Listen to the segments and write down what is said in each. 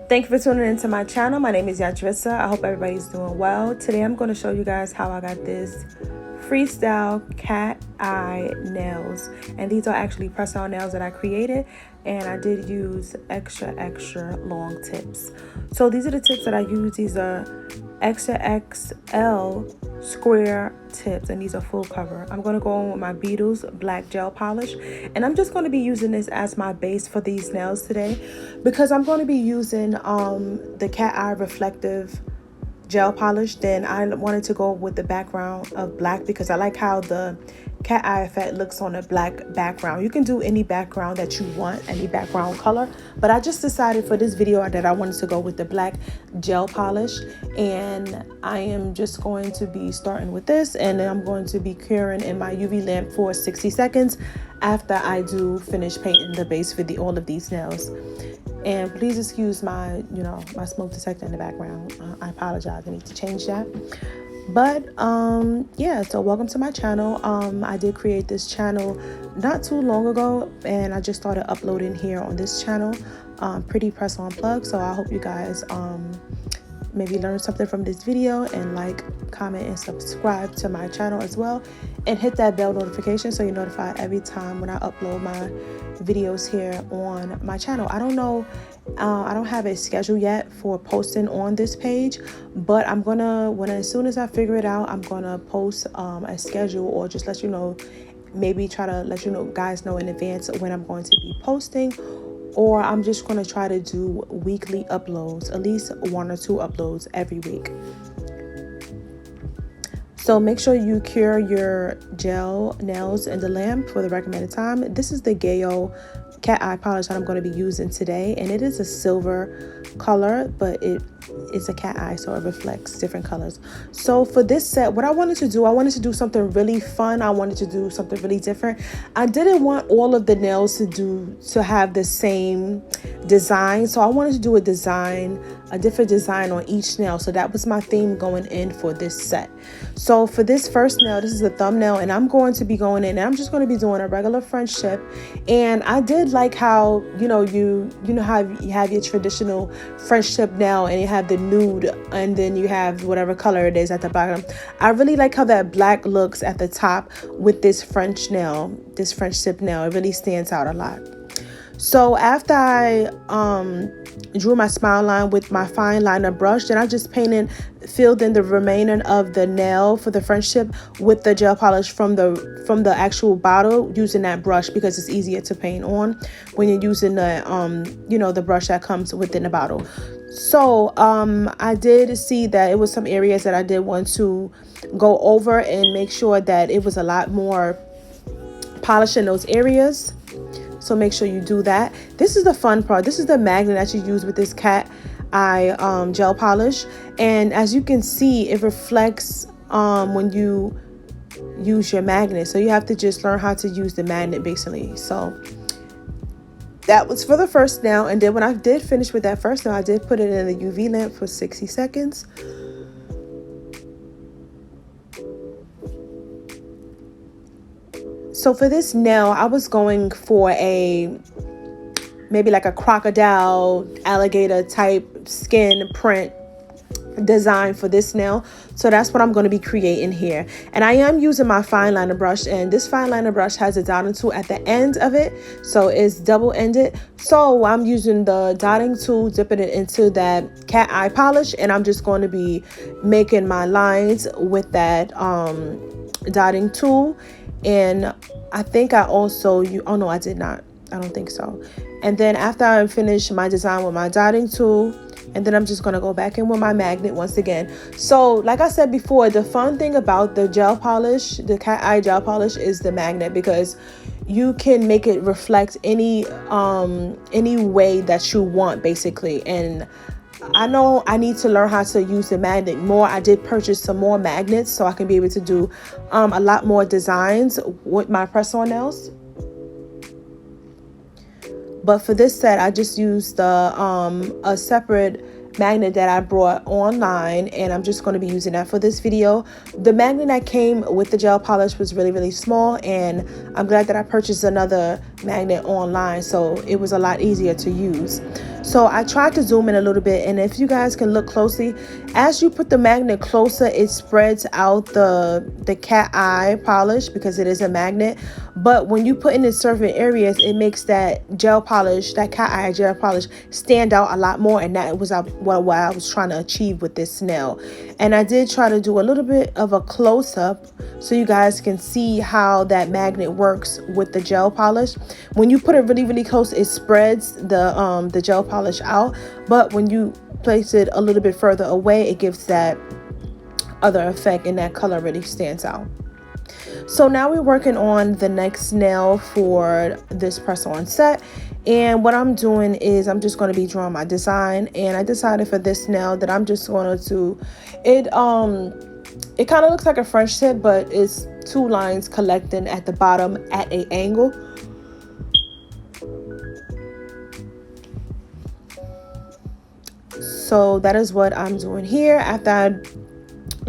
Thank you for tuning into my channel. My name is Xxl. I hope everybody's doing well. Today I'm going to show you guys how I got this freestyle cat eye nails, and these are actually press-on nails that I created, and I did use extra long tips. So these are the tips that I use. These are Xxl Square tips, and these are full cover. I'm going to go on with my Beetle's black gel polish, and I'm just going to be using this as my base for these nails today, because I'm going to be using the cat eye reflective gel polish. Then I wanted to go with the background of black because I like how the cat eye effect looks on a black background. You can do any background that you want, any background color, but I just decided for this video that I wanted to go with the black gel polish, and I am just going to be starting with this, and then I'm going to be curing in my UV lamp for 60 seconds after I do finish painting the base for all of these nails. And please excuse my my smoke detector in the background. I apologize, I need to change that. But yeah, so welcome to my channel. I did create this channel not too long ago, and I just started uploading here on this channel, Pretty Press On Plug. So I hope you guys maybe learn something from this video, and like, comment, and subscribe to my channel as well, and hit that bell notification so you're notified every time when I upload my videos here on my channel. I don't know, I don't have a schedule yet for posting on this page, but I'm gonna, as soon as I figure it out, I'm gonna post a schedule, or just let you know, maybe try to let you guys know in advance when I'm going to be posting. Or I'm just going to try to do weekly uploads, at least 1 or 2 uploads every week. So make sure you cure your gel nails in the lamp for the recommended time. This is the Gaoy cat eye polish that I'm going to be using today, and it is a silver color, but it's a cat eye, so it reflects different colors. So for this set, what I wanted to do something really fun. I wanted to do something really different. I didn't want all of the nails to have the same design, so I wanted to do a different design on each nail. So that was my theme going in for this set. So for this first nail, this is a thumbnail, and I'm going to be going in, and I'm just going to be doing a regular French tip. And I did like how you how you have your traditional French tip nail, and you have the nude, and then you have whatever color it is at the bottom. I really like how that black looks at the top with this French nail, this French tip nail. It really stands out a lot. So after I drew my smile line with my fine liner brush, then I just filled in the remainder of the nail for the French tip with the gel polish from the actual bottle, using that brush because it's easier to paint on when you're using the the brush that comes within the bottle. So I did see that it was some areas that I did want to go over and make sure that it was a lot more polish in those areas. So make sure you do that. This is the fun part. This is the magnet that you use with this cat eye gel polish, and as you can see, it reflects when you use your magnet. So you have to just learn how to use the magnet basically. So that was for the first nail, and then when I did finish with that first nail, I did put it in the UV lamp for 60 seconds. So for this nail, I was going for maybe like a crocodile, alligator type skin print design for this nail. So that's what I'm going to be creating here. And I am using my fine liner brush, and this fine liner brush has a dotting tool at the end of it, so it's double-ended. So I'm using the dotting tool, dipping it into that cat eye polish, and I'm just going to be making my lines with that dotting tool. And I think I also oh no, I did not, I don't think so. And then after I finish my design with my dotting tool, and then I'm just going to go back in with my magnet once again. So like I said before, the fun thing about the gel polish, the cat eye gel polish, is the magnet, because you can make it reflect any way that you want basically. And I know I need to learn how to use the magnet more. I did purchase some more magnets so I can be able to do a lot more designs with my press-on nails. But for this set, I just used a separate magnet that I brought online, and I'm just going to be using that for this video. The magnet that came with the gel polish was really small, and I'm glad that I purchased another magnet online, so it was a lot easier to use. So I tried to zoom in a little bit, and if you guys can look closely, as you put the magnet closer, it spreads out the cat eye polish because it is a magnet. But when you put in the certain areas, it makes that gel polish, that cat eye gel polish, stand out a lot more, and that was what I was trying to achieve with this nail. And I did try to do a little bit of a close-up so you guys can see how that magnet works with the gel polish. When you put it really, really close, it spreads the gel polish out, but when you place it a little bit further away, it gives that other effect, and that color really stands out. So now we're working on the next nail for this press-on set, and what I'm doing is I'm just going to be drawing my design. And I decided for this nail that I'm just going to it kind of looks like a French tip, but it's two lines collecting at the bottom at an angle. So that is what I'm doing here. After I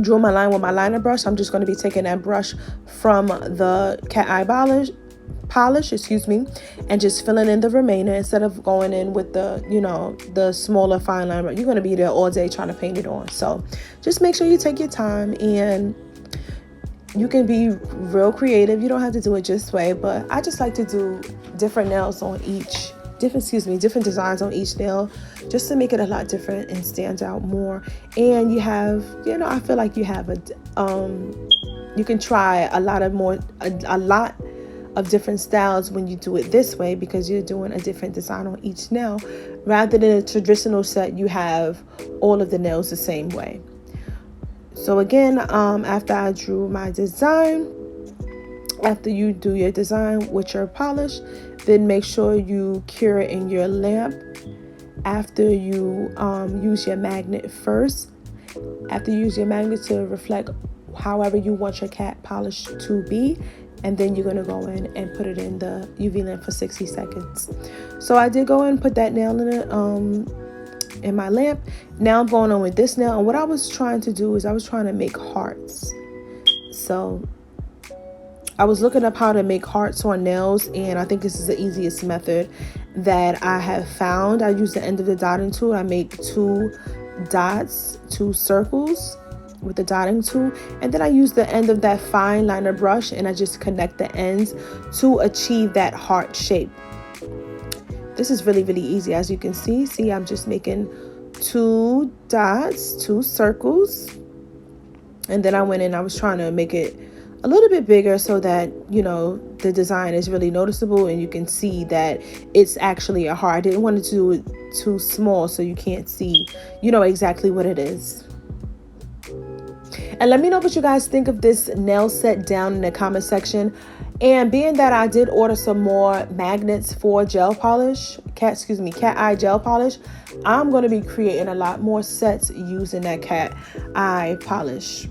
drew my line with my liner brush, I'm just going to be taking that brush from the cat eye polish, and just filling in the remainder instead of going in with the, the smaller fine line. You're going to be there all day trying to paint it on. So just make sure you take your time, and you can be real creative. You don't have to do it just way, but I just like to do different nails on each different designs on each nail, just to make it a lot different and stand out more. And you have, I feel like you have you can try a lot of different styles when you do it this way, because you're doing a different design on each nail, rather than a traditional set you have all of the nails the same way. So again, after I drew my design, after you do your design with your polish, then make sure you cure it in your lamp. After you use your magnet first, after you use your magnet to reflect however you want your cat polish to be, and then you're going to go in and put it in the UV lamp for 60 seconds. So I did go in and put that nail in it in my lamp. Now I'm going on with this nail, and what I was trying to do is I was trying to make hearts. So I was looking up how to make hearts on nails, and I think this is the easiest method that I have found. I use the end of the dotting tool. I make 2 dots, 2 circles with the dotting tool, and then I use the end of that fine liner brush, and I just connect the ends to achieve that heart shape. This is really, really easy. As you can see, I'm just making 2 dots, 2 circles, and then I went in, I was trying to make it a little bit bigger so that, the design is really noticeable and you can see that it's actually a heart. I didn't want to do it too small so you can't see, exactly what it is. And let me know what you guys think of this nail set down in the comment section. And being that I did order some more magnets for gel polish, cat eye gel polish, I'm going to be creating a lot more sets using that cat eye polish.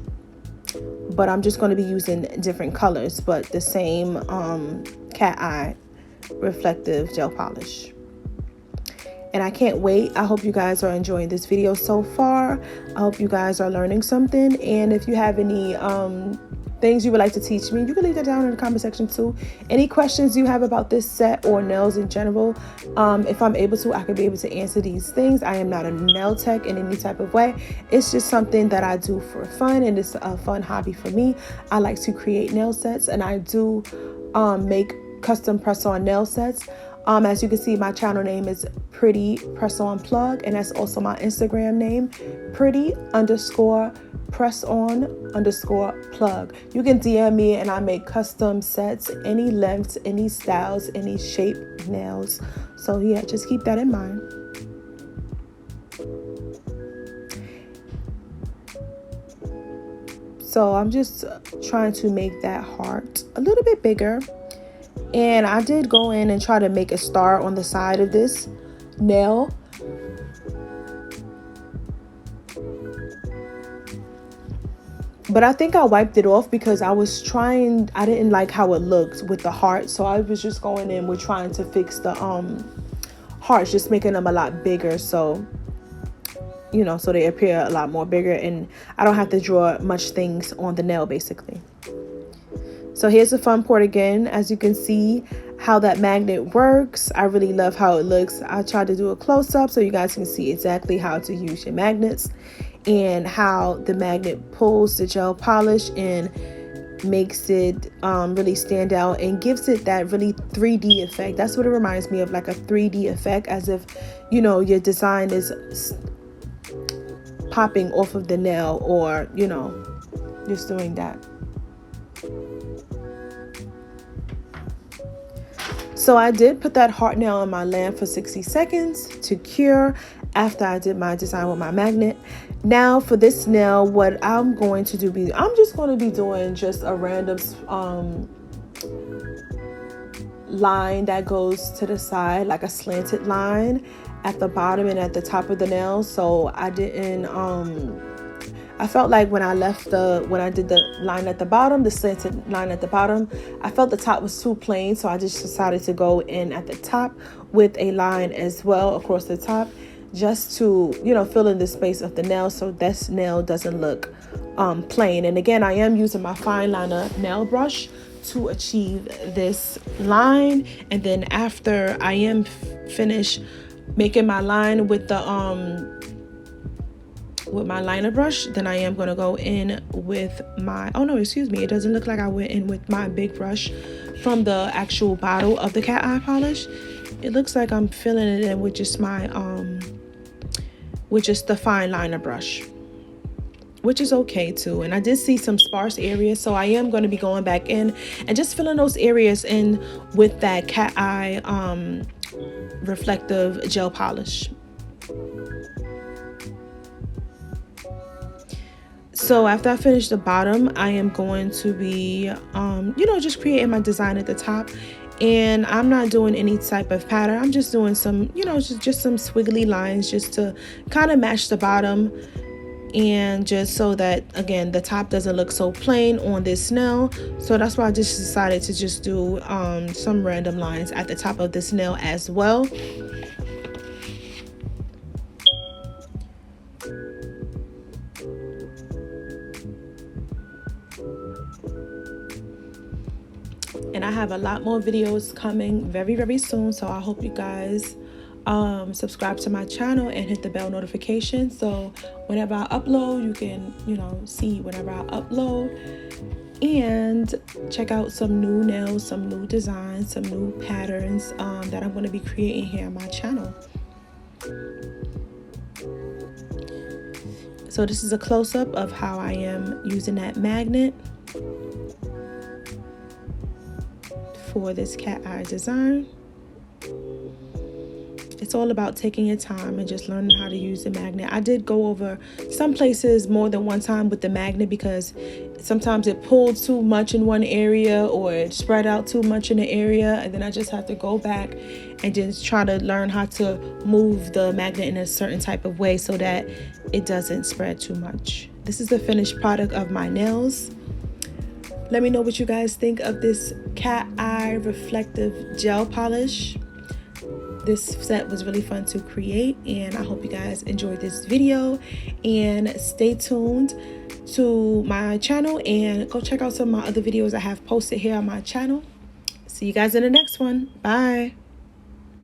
But I'm just going to be using different colors, but the same cat eye reflective gel polish. And I can't wait. I hope you guys are enjoying this video so far. I hope you guys are learning something. And if you have any things you would like to teach me, you can leave that down in the comment section too. Any questions you have about this set or nails in general, if I'm able to, I could be able to answer these things. I am not a nail tech in any type of way. It's just something that I do for fun, and it's a fun hobby for me. I like to create nail sets, and I do make custom press-on nail sets. As you can see, my channel name is Pretty Press On Plug, and that's also my Instagram name, Pretty_press_on_plug. You can DM me, and I make custom sets, any lengths, any styles, any shape nails. So yeah, just keep that in mind. So I'm just trying to make that heart a little bit bigger. And I did go in and try to make a star on the side of this nail. But I think I wiped it off because I didn't like how it looked with the heart. So I was just going in with trying to fix the hearts, just making them a lot bigger. So, so they appear a lot more bigger, and I don't have to draw much things on the nail basically. So here's the fun part again. As you can see how that magnet works. I really love how it looks. I tried to do a close-up so you guys can see exactly how to use your magnets and how the magnet pulls the gel polish and makes it really stand out and gives it that really 3D effect. That's what it reminds me of, like a 3D effect, as if, you know, your design is popping off of the nail, or, you know, just doing that. So I did put that heart nail on my lamp for 60 seconds to cure after I did my design with my magnet. Now for this nail, what I'm going to do, I'm just going to be doing just a random line that goes to the side, like a slanted line at the bottom and at the top of the nail. So I didn't, I felt like when I did the line at the bottom, the slanted line at the bottom, I felt the top was too plain. So I just decided to go in at the top with a line as well across the top, just to, you know, fill in the space of the nail so this nail doesn't look plain. And again, I am using my fine liner nail brush to achieve this line. And then after I am finished making my line with the with my liner brush, then I am going to go in with my, oh no, excuse me, it doesn't look like I went in with my big brush from the actual bottle of the cat eye polish. It looks like I'm filling it in with just my with just the fine liner brush, which is okay too. And I did see some sparse areas, so I am going to be going back in and just filling those areas in with that cat eye reflective gel polish. So after I finish the bottom, I am going to be, you know, just creating my design at the top. And I'm not doing any type of pattern. I'm just doing some, you know, just some squiggly lines just to kind of match the bottom. And just so that, again, the top doesn't look so plain on this nail. So that's why I just decided to just do some random lines at the top of this nail as well. And I have a lot more videos coming very, very soon. So I hope you guys subscribe to my channel and hit the bell notification. So whenever I upload, you can, you know, see whenever I upload. And check out some new nails, some new designs, some new patterns that I'm going to be creating here on my channel. So this is a close-up of how I am using that magnet for this cat eye design. It's all about taking your time and just learning how to use the magnet. I did go over some places more than one time with the magnet because sometimes it pulled too much in one area or it spread out too much in the area, and then I just have to go back and just try to learn how to move the magnet in a certain type of way so that it doesn't spread too much. This is the finished product of my nails. Let me know what you guys think of this cat eye reflective gel polish. This set was really fun to create, and I hope you guys enjoyed this video. And stay tuned to my channel and go check out some of my other videos I have posted here on my channel. See you guys in the next one. Bye.